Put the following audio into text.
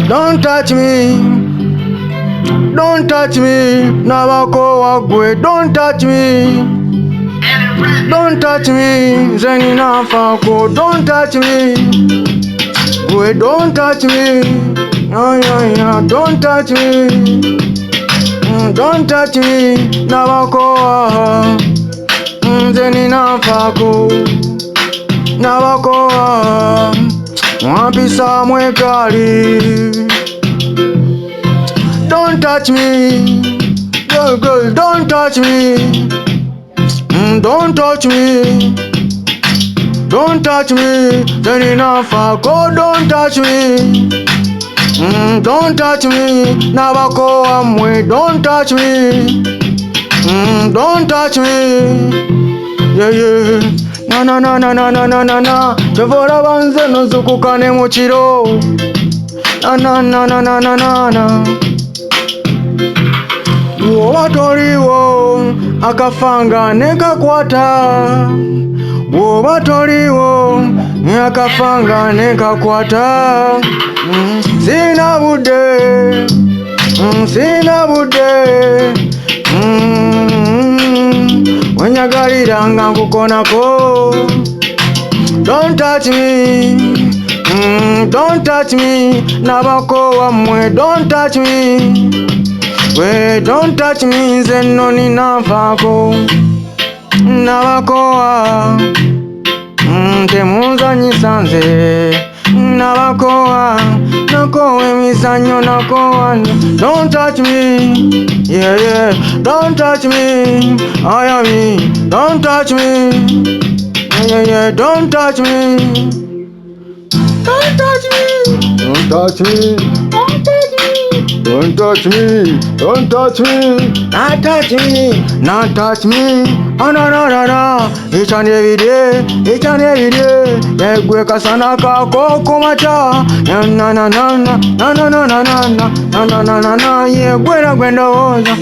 Don't touch me, don't touch me, nabako wagwe. Don't touch me, don't touch me, zeni nafako. Don't touch me, gwe. Don't touch me, don't touch me, don't touch me, nabako zeni nafako, nabako mwapisa mwekali. Don't touch me, girl, don't touch me, don't touch me, don't touch me, zeni nafako. Don't touch me, don't touch me, nabako amwe. Don't touch me, don't touch me, yeah. Na Tevora banze nozukukane muchiro. Na Woba toriwo akafanga nekakwata. Woba toriwo akafanga nekakwata. Sina bude, sina bude, wenyagaliranga nkukonako. Don't touch me, don't touch me, nabako wamwe. Don't touch me, we. Don't touch me, nze nno ninavako, nabakowa temunzanyisa nze, nabakowa nakowa emizanyo nakowa. Don't touch me, yeah. Don't touch me, ayami. Don't touch me, yeah. Don't touch me, don't touch me, don't touch me, don't touch me, don't touch me, not touch me, not touch me. Oh no. Each and every day, each and every day. Egwe kasana kako kumacha. Na. Yeah, gwenda oza.